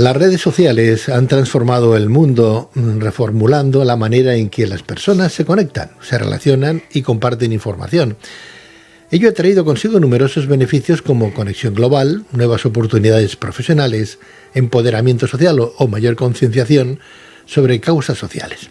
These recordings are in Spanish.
Las redes sociales han transformado el mundo, reformulando la manera en que las personas se conectan, se relacionan y comparten información. Ello ha traído consigo numerosos beneficios como conexión global, nuevas oportunidades profesionales, empoderamiento social o mayor concienciación sobre causas sociales.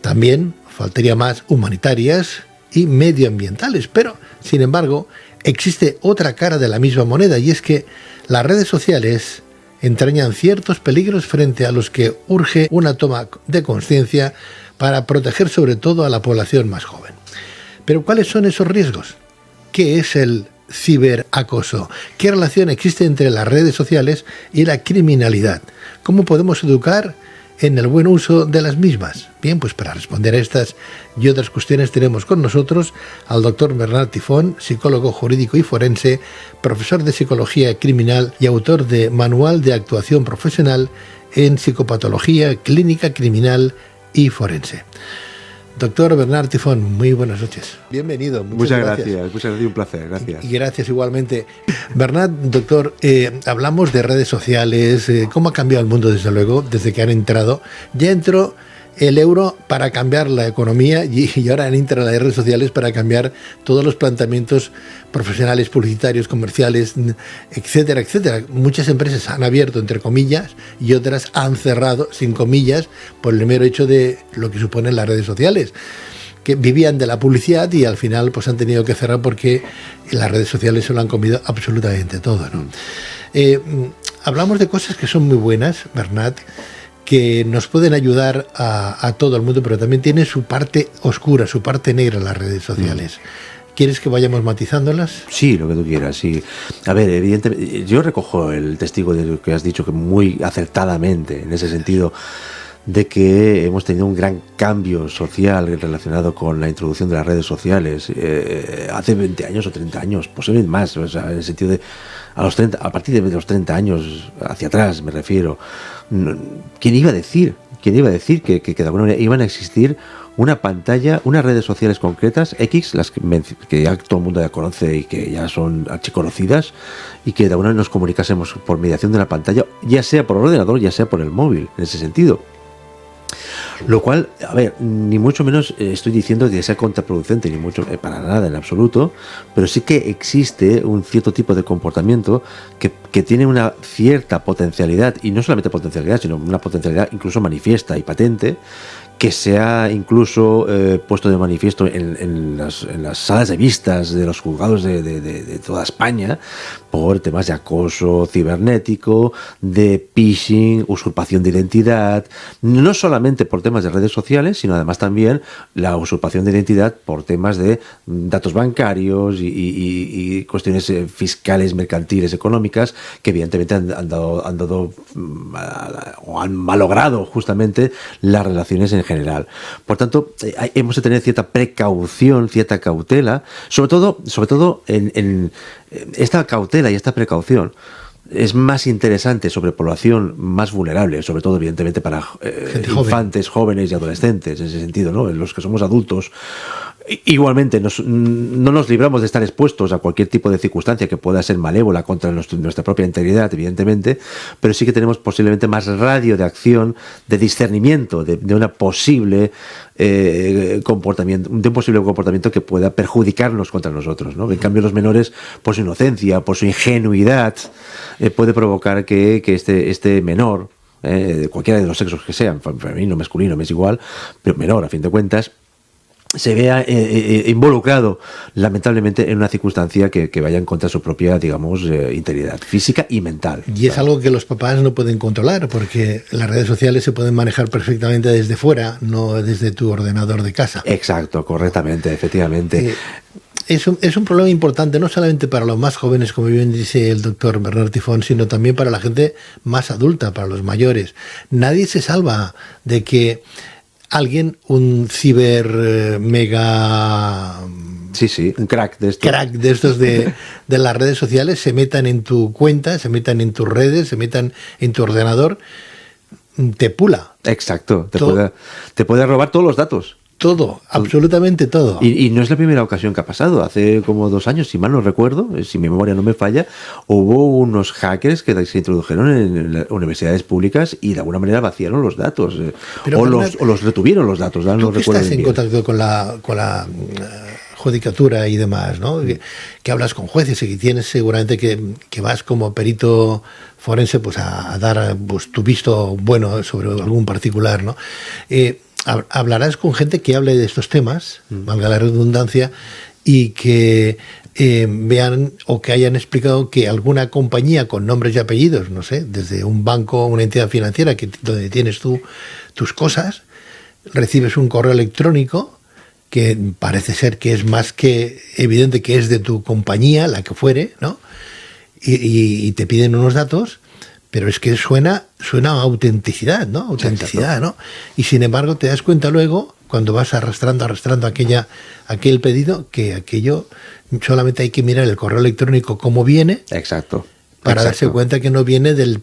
También faltaría más humanitarias y medioambientales, pero, sin embargo, existe otra cara de la misma moneda, y es que las redes sociales entrañan ciertos peligros frente a los que urge una toma de conciencia para proteger sobre todo a la población más joven. Pero ¿cuáles son esos riesgos? ¿Qué es el ciberacoso? ¿Qué relación existe entre las redes sociales y la criminalidad? ¿Cómo podemos educar en el buen uso de las mismas? Bien, pues para responder a estas y otras cuestiones tenemos con nosotros al doctor Bernat Tifón, psicólogo jurídico y forense, profesor de psicología criminal y autor de Manual de Actuación Profesional en Psicopatología Clínica Criminal y Forense. Doctor Bernat Tifón, muy buenas noches. Bienvenido. Muchas gracias, un placer, gracias. Y gracias igualmente. Bernat, doctor, hablamos de redes sociales, cómo ha cambiado el mundo desde luego, desde que han entrado. Ya entró el euro para cambiar la economía y ahora entran las redes sociales para cambiar todos los planteamientos profesionales, publicitarios, comerciales, etcétera, etcétera. Muchas empresas han abierto, entre comillas, y otras han cerrado, sin comillas, por el mero hecho de lo que suponen las redes sociales, que vivían de la publicidad y al final pues han tenido que cerrar porque las redes sociales se lo han comido absolutamente todo, ¿no? Hablamos de cosas que son muy buenas, Bernat, que nos pueden ayudar a todo el mundo, pero también tiene su parte oscura, su parte negra, las redes sociales. ¿Quieres que vayamos matizándolas? Sí, lo que tú quieras, sí. A ver, evidentemente, yo recojo el testigo de lo que has dicho, que muy acertadamente, en ese sentido, de que hemos tenido un gran cambio social relacionado con la introducción de las redes sociales hace 20 años o 30 años, posiblemente más, o sea, en el sentido de a partir de los 30 años hacia atrás, me refiero. ¿Quién iba a decir que de alguna manera iban a existir una pantalla, unas redes sociales concretas, X, las que ya todo el mundo ya conoce y que ya son archiconocidas, y que de alguna manera nos comunicásemos por mediación de la pantalla, ya sea por ordenador, ya sea por el móvil, en ese sentido? Lo cual, a ver, ni mucho menos estoy diciendo que sea contraproducente, ni mucho, para nada en absoluto, pero sí que existe un cierto tipo de comportamiento que tiene una cierta potencialidad, y no solamente potencialidad, sino una potencialidad incluso manifiesta y patente, que se ha incluso puesto de manifiesto en las salas de vistas de los juzgados de toda España, por temas de acoso cibernético, de phishing, usurpación de identidad, no solamente por temas de redes sociales, sino además también la usurpación de identidad por temas de datos bancarios y cuestiones fiscales, mercantiles, económicas, que evidentemente han dado o han malogrado justamente las relaciones en general. Por tanto, hemos de tener cierta precaución, cierta cautela, sobre todo en esta cautela y esta precaución. Es más interesante sobre población más vulnerable, sobre todo evidentemente para infantes, jóvenes y adolescentes, en ese sentido, ¿no? En los que somos adultos. Igualmente, no nos libramos de estar expuestos a cualquier tipo de circunstancia que pueda ser malévola contra nuestra propia integridad, evidentemente, pero sí que tenemos posiblemente más radio de acción, de discernimiento de una posible comportamiento que pueda perjudicarnos contra nosotros, ¿no? En cambio, los menores, por su inocencia, por su ingenuidad, puede provocar que este menor, de cualquiera de los sexos que sean, femenino, masculino, me es igual, pero menor a fin de cuentas, se vea involucrado lamentablemente en una circunstancia que vaya en contra de su propia, digamos, integridad física y mental. Y es algo que los papás no pueden controlar, porque las redes sociales se pueden manejar perfectamente desde fuera, no desde tu ordenador de casa. Exacto, correctamente, efectivamente. Es un problema importante, no solamente para los más jóvenes, como bien dice el doctor Bernat Tifón, sino también para la gente más adulta, para los mayores. Nadie se salva de que alguien, un ciber mega... Sí, un crack de estos. Crack de estos de las redes sociales, se metan en tu cuenta, se metan en tus redes, se metan en tu ordenador, te pula. Exacto, te puede robar todos los datos. Todo, absolutamente todo. Y no es la primera ocasión que ha pasado. Hace como 2 años, si mal no recuerdo, si mi memoria no me falla, hubo unos hackers que se introdujeron en las universidades públicas y de alguna manera vaciaron los datos. O los retuvieron los datos. No recuerdo estás en contacto con la judicatura y demás, ¿no? Que hablas con jueces y que tienes seguramente que vas como perito forense pues a dar pues, tu visto bueno sobre algún particular, ¿no? Hablarás con gente que hable de estos temas, valga la redundancia, y que vean o que hayan explicado que alguna compañía con nombres y apellidos, no sé, desde un banco o una entidad financiera donde tienes tú tus cosas, recibes un correo electrónico que parece ser que es más que evidente que es de tu compañía, la que fuere, ¿no? Y te piden unos datos, pero es que suena a autenticidad, ¿no? Autenticidad, ¿no? Y sin embargo te das cuenta luego, cuando vas arrastrando aquel pedido, que aquello solamente hay que mirar el correo electrónico cómo viene. Exacto. Para darse cuenta que no viene de la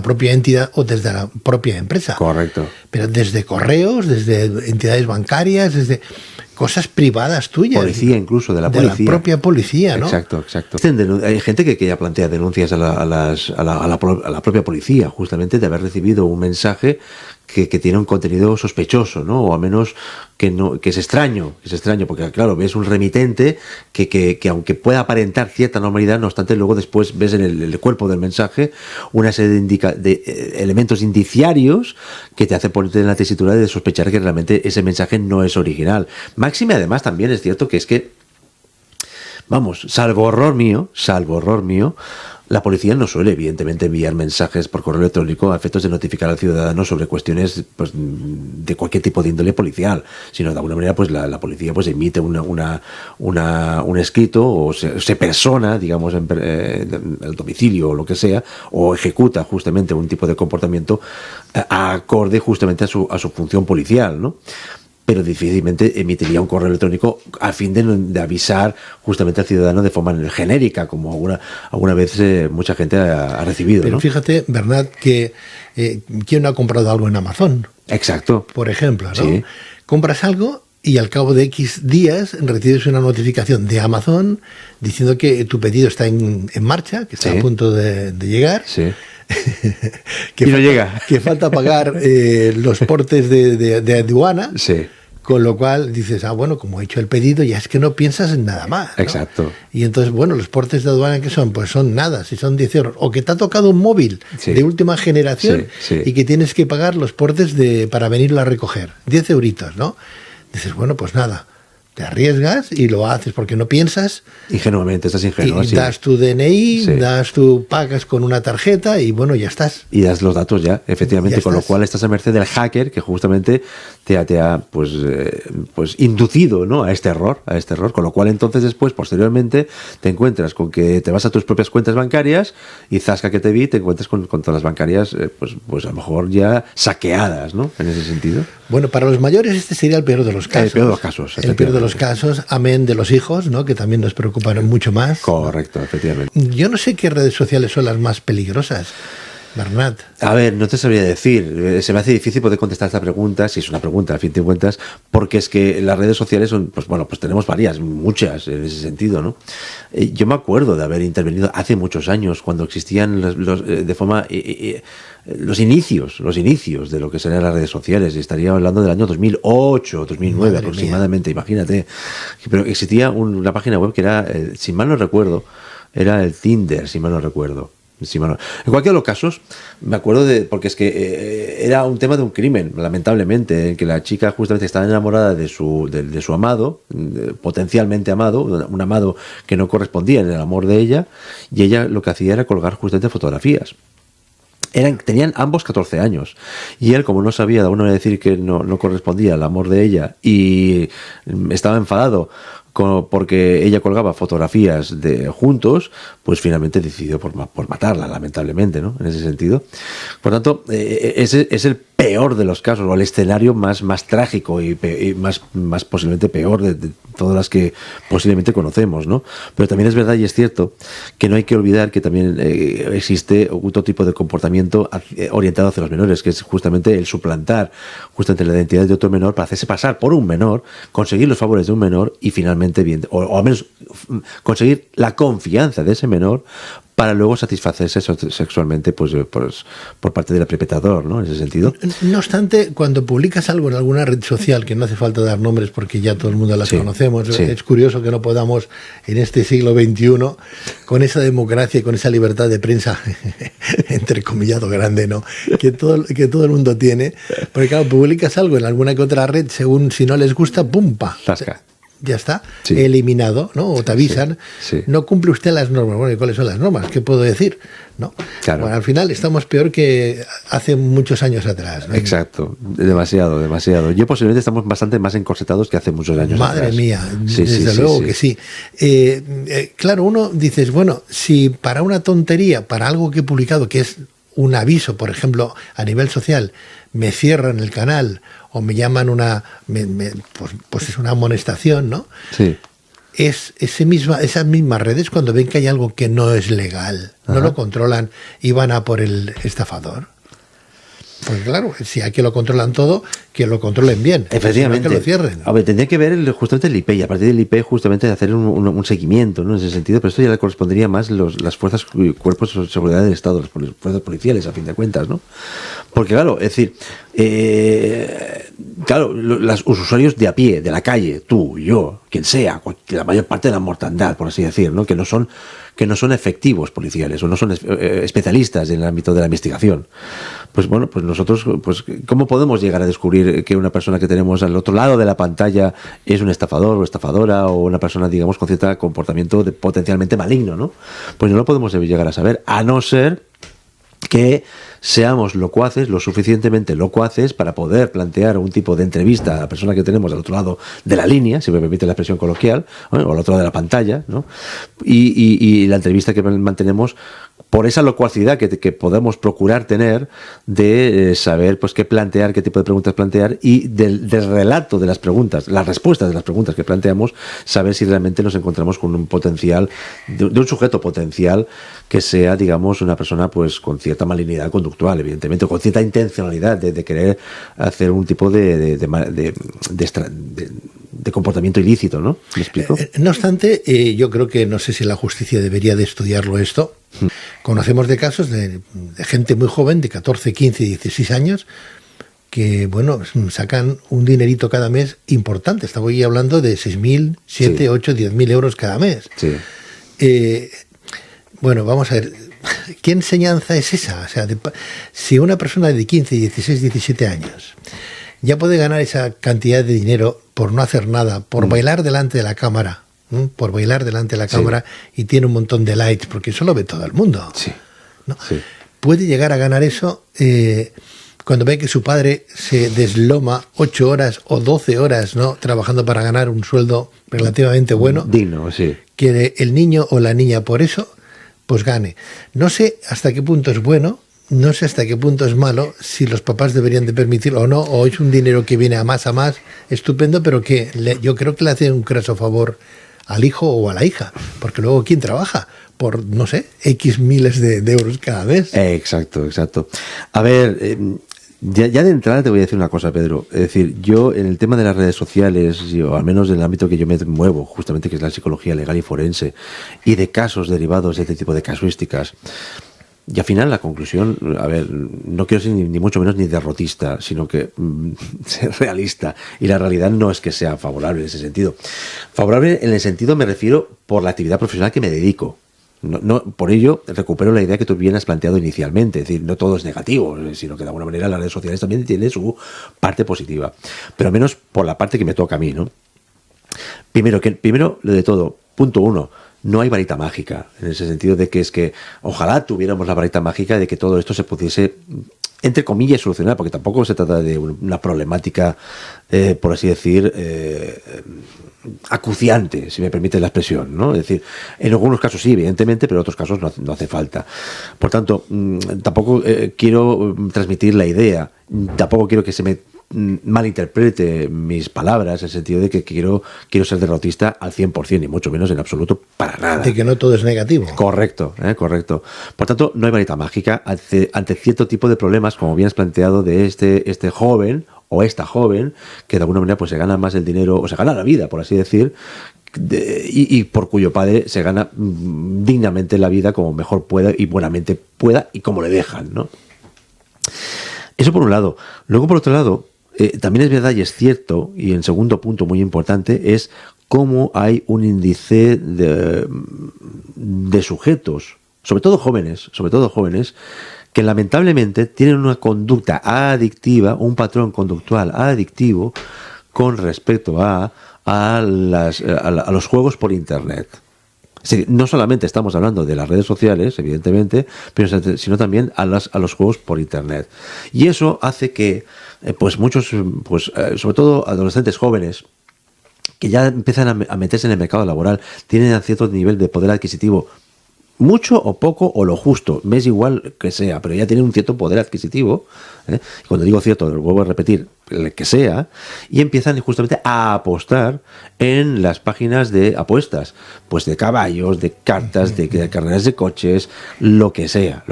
propia entidad o desde la propia empresa. Correcto. Pero desde correos, desde entidades bancarias, desde cosas privadas tuyas. Policía incluso, de la policía. De la propia policía, ¿no? Exacto. Hay gente que ya plantea denuncias a la propia policía, justamente de haber recibido un mensaje que tiene un contenido sospechoso, ¿no? O al menos que es extraño, porque claro, ves un remitente que aunque pueda aparentar cierta normalidad, no obstante, luego después ves en el cuerpo del mensaje una serie de elementos indiciarios que te hace ponerte en la tesitura de sospechar que realmente ese mensaje no es original. Máxime, además, también es cierto que vamos, salvo horror mío, la policía no suele, evidentemente, enviar mensajes por correo electrónico a efectos de notificar al ciudadano sobre cuestiones pues, de cualquier tipo de índole policial, sino de alguna manera pues la policía pues emite un escrito o se persona, digamos, en el domicilio o lo que sea, o ejecuta justamente un tipo de comportamiento acorde justamente a su función policial, ¿no? Pero difícilmente emitiría un correo electrónico a fin de avisar justamente al ciudadano de forma genérica, como alguna vez mucha gente ha recibido. Pero ¿no? Fíjate, Bernat, que ¿quién no ha comprado algo en Amazon? Exacto. Por ejemplo, ¿no? Sí. Compras algo y al cabo de X días recibes una notificación de Amazon diciendo que tu pedido está en marcha, que está a punto de llegar. Sí. Que y no llega. Que falta pagar los portes de aduana. Sí. Con lo cual dices, bueno, como he hecho el pedido, ya es que no piensas en nada más, ¿no? Exacto. Y entonces, bueno, los portes de aduana, ¿qué son? Pues son nada, si son 10 euros. O que te ha tocado un móvil de última generación y que tienes que pagar los portes para venirlo a recoger. 10 euritos, ¿no? Dices, bueno, pues nada. Te arriesgas y lo haces porque no piensas. Ingenuamente, estás ingenuo. Y das tu DNI, pagas con una tarjeta y bueno, ya estás. Y das los datos ya, efectivamente, con lo cual estás a merced del hacker que justamente te ha pues inducido, ¿no? a este error, con lo cual entonces después, posteriormente, te encuentras con que te vas a tus propias cuentas bancarias y zasca que te vi, te encuentras con todas las bancarias, pues a lo mejor ya saqueadas, ¿no? En ese sentido. Bueno, para los mayores este sería el peor de los casos. El peor de los casos. El peor de los casos, amén de los hijos, ¿no? Que también nos preocupan mucho más. Correcto, efectivamente. Yo no sé qué redes sociales son las más peligrosas, Bernat. A ver, no te sabría decir. Se me hace difícil poder contestar esta pregunta, si es una pregunta, a fin de cuentas, porque es que las redes sociales son, pues tenemos varias, muchas en ese sentido, ¿no? Yo me acuerdo de haber intervenido hace muchos años, cuando existían los inicios de lo que serían las redes sociales, y estaría hablando del año 2008, 2009 Madre aproximadamente, mía. Imagínate. Pero existía una página web que era, si mal no recuerdo, era el Tinder, si mal no recuerdo. En cualquier de los casos, me acuerdo porque es que era un tema de un crimen, lamentablemente, en que la chica justamente estaba enamorada de su amado, potencialmente amado, un amado que no correspondía en el amor de ella, y ella lo que hacía era colgar justamente fotografías. Tenían ambos 14 años y él, como no sabía de alguna manera decir que no correspondía al amor de ella y estaba enfadado porque ella colgaba fotografías de juntos, pues finalmente decidió por matarla, lamentablemente, ¿no? En ese sentido. Por tanto, ese es el peor de los casos, o el escenario más trágico y más posiblemente peor de todas las que posiblemente conocemos, ¿no? Pero también es verdad y es cierto que no hay que olvidar que también existe otro tipo de comportamiento orientado hacia los menores, que es justamente el suplantar justamente la identidad de otro menor para hacerse pasar por un menor, conseguir los favores de un menor y finalmente, bien, o al menos conseguir la confianza de ese menor para luego satisfacerse sexualmente por parte del perpetrador, ¿no? En ese sentido. No obstante, cuando publicas algo en alguna red social, que no hace falta dar nombres porque ya todo el mundo las conocemos, es curioso que no podamos en este siglo XXI, con esa democracia y con esa libertad de prensa, entrecomillado grande, ¿no? Que todo el mundo tiene, porque claro, publicas algo en alguna que otra red, según si no les gusta, ¡pum! ¡Zasca! Ya está, eliminado, ¿no? O te avisan, no cumple usted las normas. Bueno, ¿y cuáles son las normas? ¿Qué puedo decir? ¿No? Claro. Bueno, al final estamos peor que hace muchos años atrás, ¿no? Exacto, demasiado. Yo posiblemente estamos bastante más encorsetados que hace muchos años Madre atrás. Mía, desde luego que sí. Claro, uno dices, bueno, si para una tontería, para algo que he publicado, que es un aviso, por ejemplo, a nivel social, me cierran el canal o me llaman pues es una amonestación, ¿no? Sí. Esas mismas redes, cuando ven que hay algo que no es legal, no lo controlan y van a por el estafador. Porque claro, si aquí lo controlan todo, que lo controlen bien. Efectivamente. Que lo cierren. A ver, tendría que ver justamente el IP y a partir del IP justamente hacer un seguimiento, ¿no? En ese sentido, pero esto ya le correspondería más las fuerzas, cuerpos de seguridad del Estado, las fuerzas policiales, a fin de cuentas, ¿no? Porque claro, es decir, los usuarios de a pie, de la calle, tú, yo, quien sea, la mayor parte de la mortandad, por así decir, ¿no? Que no son efectivos policiales o no son especialistas en el ámbito de la investigación. Pues bueno, pues nosotros, pues ¿cómo podemos llegar a descubrir que una persona que tenemos al otro lado de la pantalla es un estafador o estafadora o una persona, digamos, con cierto comportamiento potencialmente maligno, ¿no? Pues no lo podemos llegar a saber, a no ser que seamos locuaces, lo suficientemente locuaces para poder plantear un tipo de entrevista a la persona que tenemos al otro lado de la línea, si me permite la expresión coloquial, o al otro lado de la pantalla, ¿no? Y la entrevista que mantenemos por esa locuacidad que podemos procurar tener de saber pues qué plantear, qué tipo de preguntas plantear y del relato de las preguntas, las respuestas de las preguntas que planteamos, saber si realmente nos encontramos con un potencial, de un sujeto potencial que sea, digamos, una persona pues con cierta malignidad conductual, evidentemente, con cierta intencionalidad de querer hacer un tipo de comportamiento ilícito, ¿no? ¿Me explico? No obstante, yo creo que no sé si la justicia debería de estudiarlo esto. Conocemos de casos de gente muy joven, de 14, 15, 16 años, que, bueno, sacan un dinerito cada mes importante. Estaba ahí hablando de 6.000, 7, 8, 10.000 euros cada mes. Sí. Bueno, vamos a ver, ¿qué enseñanza es esa? O sea, si una persona de 15, 16, 17 años ya puede ganar esa cantidad de dinero por no hacer nada, por bailar delante de la cámara, y tiene un montón de likes, porque eso lo ve todo el mundo, ¿no? Sí. Puede llegar a ganar eso cuando ve que su padre se desloma 8 horas o 12 horas, ¿no?, trabajando para ganar un sueldo relativamente bueno. Digno, sí. Que el niño o la niña por eso pues gane. No sé hasta qué punto es bueno, no sé hasta qué punto es malo, si los papás deberían de permitirlo o no, o es un dinero que viene a más, estupendo, pero que yo creo que le hace un craso favor al hijo o a la hija, porque luego ¿quién trabaja? Por, no sé, X miles de euros cada mes. Exacto. A ver, ya de entrada te voy a decir una cosa, Pedro. Es decir, yo en el tema de las redes sociales, o al menos en el ámbito que yo me muevo, justamente que es la psicología legal y forense, y de casos derivados de este tipo de casuísticas, y al final la conclusión, a ver, no quiero ser ni mucho menos ni derrotista, sino que ser realista. Y la realidad no es que sea favorable en ese sentido. Favorable en el sentido, me refiero, por la actividad profesional que me dedico. No, por ello recupero la idea que tú bien has planteado inicialmente, es decir, no todo es negativo, sino que de alguna manera las redes sociales también tienen su parte positiva, pero al menos por la parte que me toca a mí, ¿no? Primero, lo de todo, punto 1, no hay varita mágica, en ese sentido de que es que ojalá tuviéramos la varita mágica de que todo esto se pudiese entre comillas, solucionar, porque tampoco se trata de una problemática, por así decir, acuciante, si me permite la expresión, ¿no? Es decir, en algunos casos sí, evidentemente, pero en otros casos no hace falta. Por tanto, tampoco quiero transmitir la idea, tampoco quiero que se me malinterprete mis palabras, en el sentido de que quiero ser derrotista al 100%, y mucho menos en absoluto para nada. De que no todo es negativo. Correcto, correcto. Por tanto, no hay varita mágica ante cierto tipo de problemas, como bien has planteado, de este joven o esta joven, que de alguna manera pues se gana más el dinero, o se gana la vida, por así decir, y por cuyo padre se gana dignamente la vida como mejor pueda y buenamente pueda y como le dejan, ¿no? Eso por un lado. Luego, por otro lado, también es verdad y es cierto, y en segundo punto muy importante, es cómo hay un índice de sujetos, sobre todo jóvenes, que lamentablemente tienen una conducta adictiva, un patrón conductual adictivo con respecto a los juegos por Internet. Sí, no solamente estamos hablando de las redes sociales, evidentemente, sino también a los juegos por Internet. Y eso hace que pues muchos, sobre todo adolescentes jóvenes, que ya empiezan a meterse en el mercado laboral, tienen cierto nivel de poder adquisitivo, mucho o poco o lo justo, me es igual que sea, pero ya tienen un cierto poder adquisitivo, y cuando digo cierto, lo vuelvo a repetir, el que sea, y empiezan justamente a apostar en las páginas de apuestas, pues de caballos, de cartas, de carreras de coches, lo que sea.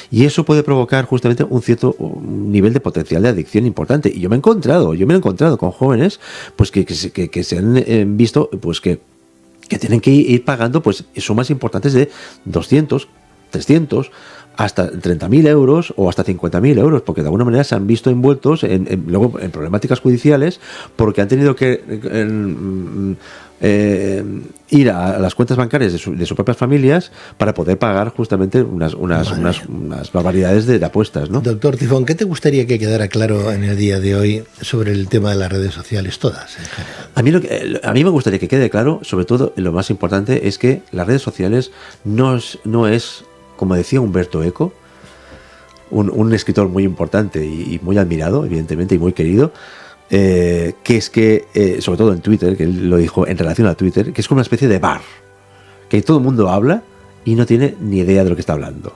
Y eso puede provocar justamente un cierto nivel de potencial de adicción importante. Y yo me he encontrado con jóvenes pues que se han visto pues que tienen que ir pagando pues sumas importantes de 200, 300, hasta 30.000 euros o hasta 50.000 euros, porque de alguna manera se han visto envueltos luego en problemáticas judiciales, porque han tenido que ir a las cuentas bancarias de sus propias familias para poder pagar justamente unas barbaridades de apuestas, ¿no? Doctor Tifón, ¿qué te gustaría que quedara claro en el día de hoy sobre el tema de las redes sociales, todas en general? A mí me gustaría que quede claro, sobre todo, lo más importante es que las redes sociales no es, como decía Umberto Eco, un escritor muy importante y muy admirado, evidentemente, y muy querido, que es que, sobre todo en Twitter, que él lo dijo en relación a Twitter, que es como una especie de bar, que todo el mundo habla y no tiene ni idea de lo que está hablando.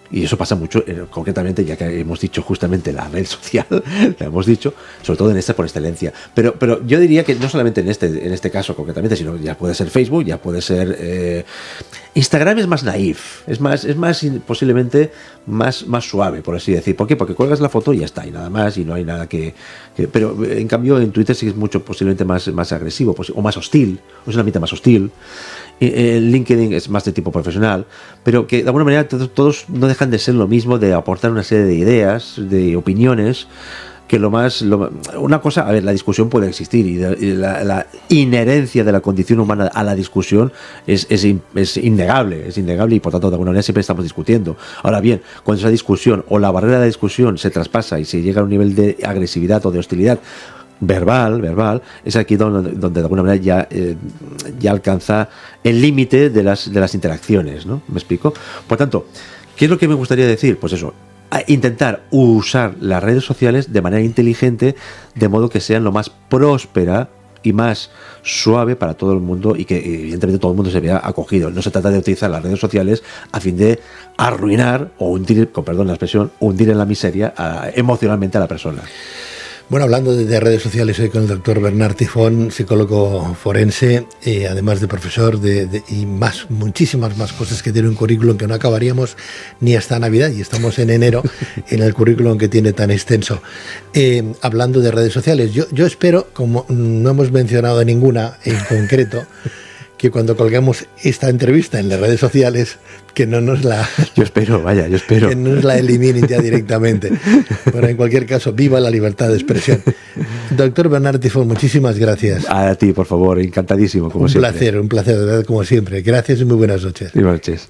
Y eso pasa mucho, concretamente, ya que hemos dicho justamente la red social, la hemos dicho, sobre todo en esta por excelencia. Pero yo diría que no solamente en este caso concretamente, sino ya puede ser Facebook, ya puede ser Instagram, es más naif, es más posiblemente más suave, por así decir. ¿Por qué? Porque cuelgas la foto y ya está, y nada más, y no hay nada que pero en cambio en Twitter sí es mucho posiblemente más agresivo, o más hostil, o es un ambiente más hostil. LinkedIn es más de tipo profesional, pero que de alguna manera todos no dejan de ser lo mismo, de aportar una serie de ideas, de opiniones, que una cosa, a ver, la discusión puede existir y la inherencia de la condición humana a la discusión es innegable, y por tanto de alguna manera siempre estamos discutiendo. Ahora bien, cuando esa discusión o la barrera de la discusión se traspasa y se llega a un nivel de agresividad o de hostilidad verbal, es aquí donde de alguna manera ya alcanza el límite de las interacciones, ¿no? ¿Me explico? Por tanto, ¿qué es lo que me gustaría decir? Pues eso, intentar usar las redes sociales de manera inteligente, de modo que sean lo más próspera y más suave para todo el mundo, y que evidentemente todo el mundo se vea acogido. No se trata de utilizar las redes sociales a fin de arruinar o hundir, con perdón la expresión, hundir en la miseria emocionalmente a la persona. Bueno, hablando de redes sociales hoy con el doctor Bernard Tifón, psicólogo forense, además de profesor y muchísimas más cosas, que tiene un currículum que no acabaríamos ni hasta Navidad, y estamos en enero en el currículum que tiene tan extenso. Hablando de redes sociales, yo espero, como no hemos mencionado ninguna en concreto, que cuando colgamos esta entrevista en las redes sociales, que no nos la... Yo espero. Que no nos la eliminen ya directamente. Pero en cualquier caso, viva la libertad de expresión. Doctor Bernard Tifón, muchísimas gracias. A ti, por favor, encantadísimo, como siempre. Un placer, de verdad, como siempre. Gracias y muy buenas noches. Buenas noches.